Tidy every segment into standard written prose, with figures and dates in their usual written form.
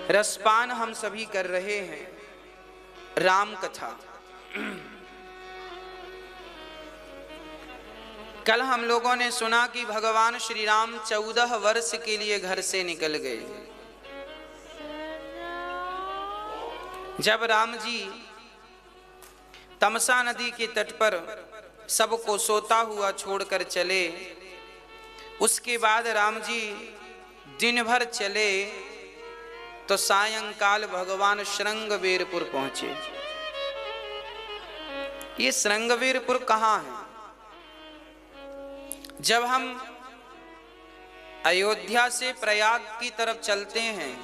रसपान हम सभी कर रहे हैं राम कथा। कल हम लोगों ने सुना कि भगवान श्री राम 14 वर्ष के लिए घर से निकल गए। जब राम जी तमसा नदी के तट पर सबको सोता हुआ छोड़कर चले, उसके बाद राम जी दिन भर चले तो सायंकाल भगवान श्रृंगवीरपुर पहुंचे। ये श्रृंगवीरपुर कहाँ है? जब हम अयोध्या से प्रयाग की तरफ चलते हैं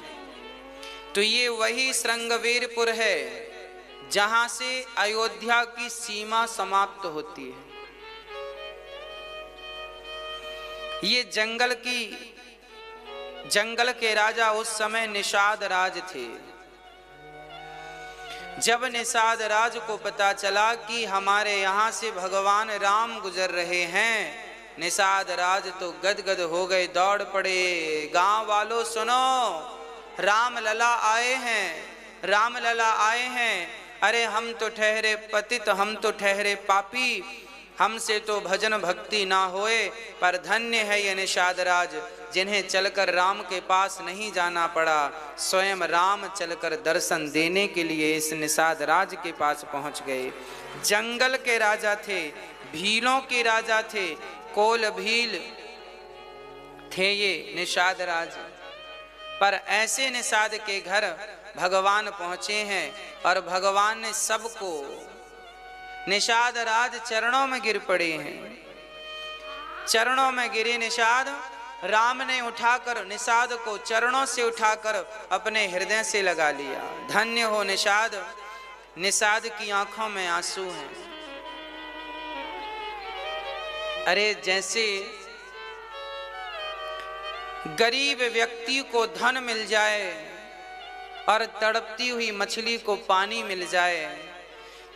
तो ये वही श्रृंगवीरपुर है जहां से अयोध्या की सीमा समाप्त होती है। ये जंगल के राजा उस समय निषाद राज थे। जब निषाद राज को पता चला कि हमारे यहाँ से भगवान राम गुजर रहे हैं, निषाद राज तो गदगद हो गए, दौड़ पड़े। गांव वालों सुनो, राम लला आए हैं, राम लला आए हैं। अरे हम तो ठहरे पतित, हम तो ठहरे पापी, हमसे तो भजन भक्ति ना होए, पर धन्य है ये निषाद राज जिन्हें चलकर राम के पास नहीं जाना पड़ा। स्वयं राम चलकर दर्शन देने के लिए इस निषाद राज के पास पहुंच गए। जंगल के राजा थे, भीलों के राजा थे, कोल भील थे ये निषाद राज। पर ऐसे निषाद के घर भगवान पहुंचे हैं और भगवान ने सबको, निषाद राज चरणों में गिर पड़े हैं। चरणों में गिरे निषाद, राम ने उठाकर निषाद को चरणों से उठाकर अपने हृदय से लगा लिया। धन्य हो निषाद। निषाद की आंखों में आंसू हैं। अरे जैसे गरीब व्यक्ति को धन मिल जाए और तड़पती हुई मछली को पानी मिल जाए,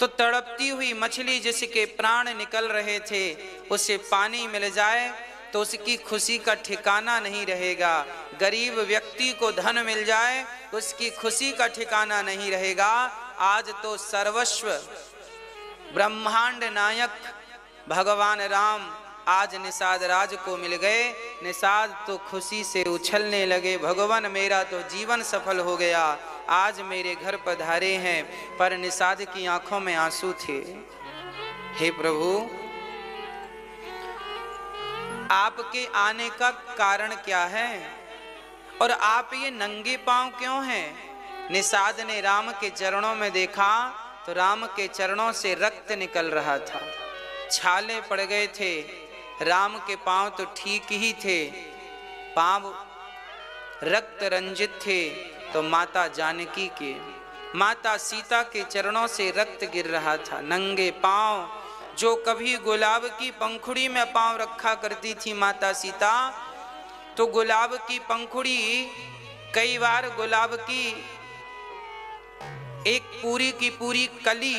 तो तड़पती हुई मछली जिसके प्राण निकल रहे थे उसे पानी मिल जाए तो उसकी खुशी का ठिकाना नहीं रहेगा। गरीब व्यक्ति को धन मिल जाए उसकी खुशी का ठिकाना नहीं रहेगा। आज तो सर्वस्व ब्रह्मांड नायक भगवान राम आज निषाद राज को मिल गए। निषाद तो खुशी से उछलने लगे, भगवान मेरा तो जीवन सफल हो गया, आज मेरे घर पधारे हैं। पर निषाद की आंखों में आंसू थे। हे प्रभु, आपके आने का कारण क्या है और आप ये नंगे पांव क्यों हैं? निषाद ने राम के चरणों में देखा तो राम के चरणों से रक्त निकल रहा था, छाले पड़ गए थे। राम के पांव तो ठीक ही थे, पांव रक्त रंजित थे। तो माता जानकी के, माता सीता के चरणों से रक्त गिर रहा था। नंगे पांव, जो कभी गुलाब की पंखुड़ी में पांव रखा करती थी माता सीता, तो गुलाब की पंखुड़ी कई बार गुलाब की एक पूरी की पूरी कली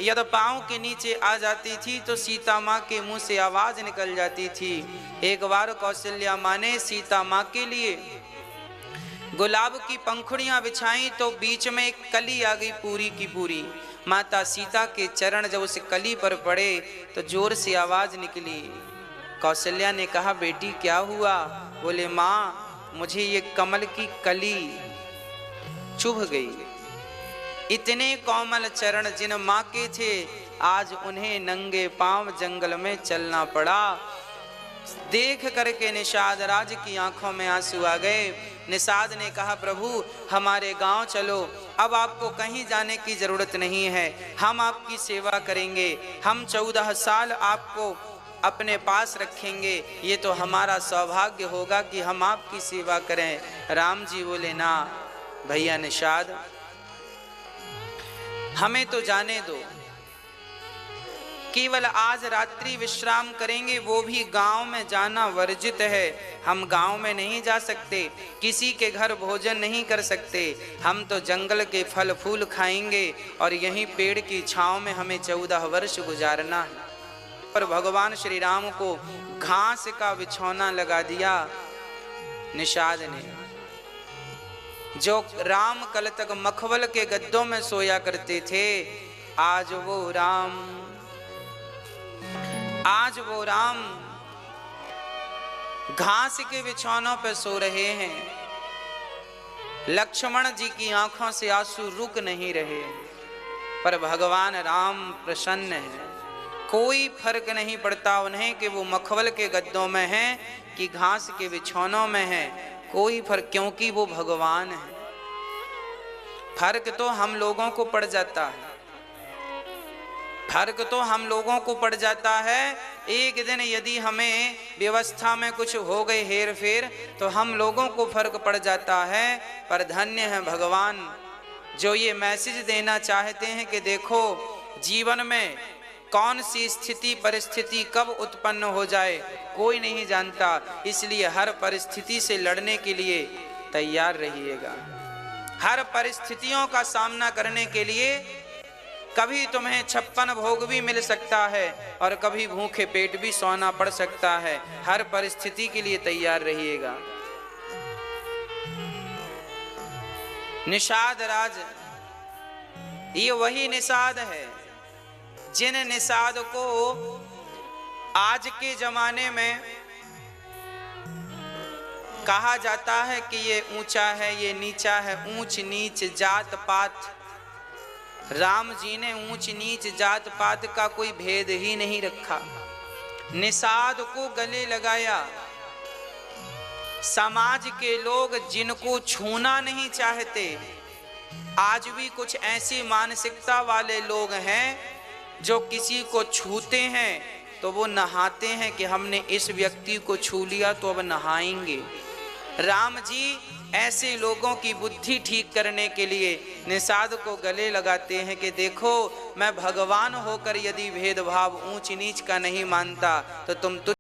यदि पांव के नीचे आ जाती थी तो सीता माँ के मुंह से आवाज निकल जाती थी। एक बार कौशल्या माँ ने सीता माँ के लिए गुलाब की पंखुड़ियां बिछाई तो बीच में एक कली आ गई पूरी की पूरी। माता सीता के चरण जब उस कली पर पड़े तो जोर से आवाज निकली। कौशल्या ने कहा, बेटी क्या हुआ? बोले, माँ मुझे ये कमल की कली चुभ गई। इतने कोमल चरण जिन माँ के थे, आज उन्हें नंगे पांव जंगल में चलना पड़ा। देख करके निषाद राज की आंखों में आंसू आ गए। निषाद ने कहा, प्रभु हमारे गांव चलो, अब आपको कहीं जाने की जरूरत नहीं है, हम आपकी सेवा करेंगे, हम 14 साल आपको अपने पास रखेंगे, ये तो हमारा सौभाग्य होगा कि हम आपकी सेवा करें। राम जी बोले, ना भैया निषाद, हमें तो जाने दो, केवल आज रात्रि विश्राम करेंगे, वो भी गांव में जाना वर्जित है। हम गांव में नहीं जा सकते, किसी के घर भोजन नहीं कर सकते, हम तो जंगल के फल फूल खाएंगे और यहीं पेड़ की छांव में हमें 14 वर्ष गुजारना है। पर भगवान श्री राम को घास का बिछौना लगा दिया निषाद ने। जो राम कल तक मखमल के गद्दों में सोया करते थे, आज वो राम घास के बिछौनों पर सो रहे हैं। लक्ष्मण जी की आंखों से आंसू रुक नहीं रहे, पर भगवान राम प्रसन्न है। कोई फर्क नहीं पड़ता उन्हें कि वो मखमल के गद्दों में हैं कि घास के बिछौनों में हैं, कोई फर्क, क्योंकि वो भगवान है। फर्क तो हम लोगों को पड़ जाता है, फर्क तो हम लोगों को पड़ जाता है। एक दिन यदि हमें व्यवस्था में कुछ हो गए हेर फेर तो हम लोगों को फर्क पड़ जाता है, पर धन्य है भगवान जो ये मैसेज देना चाहते हैं कि देखो जीवन में कौन सी स्थिति परिस्थिति कब उत्पन्न हो जाए कोई नहीं जानता, इसलिए हर परिस्थिति से लड़ने के लिए तैयार रहिएगा। हर परिस्थितियों का सामना करने के लिए कभी तुम्हें 56 भोग भी मिल सकता है और कभी भूखे पेट भी सोना पड़ सकता है। हर परिस्थिति के लिए तैयार रहिएगा। निषाद राज ये वही निषाद है जिन निषाद को आज के जमाने में कहा जाता है कि ये ऊंचा है, ये नीचा है, ऊंच नीच जात पात। राम जी ने ऊंच नीच जात पात का कोई भेद ही नहीं रखा, निषाद को गले लगाया। समाज के लोग जिनको छूना नहीं चाहते, आज भी कुछ ऐसी मानसिकता वाले लोग हैं जो किसी को छूते हैं तो वो नहाते हैं कि हमने इस व्यक्ति को छू लिया तो अब नहाएंगे। राम जी ऐसे लोगों की बुद्धि ठीक करने के लिए निषाद को गले लगाते हैं कि देखो मैं भगवान होकर यदि भेदभाव ऊंच नीच का नहीं मानता तो तुम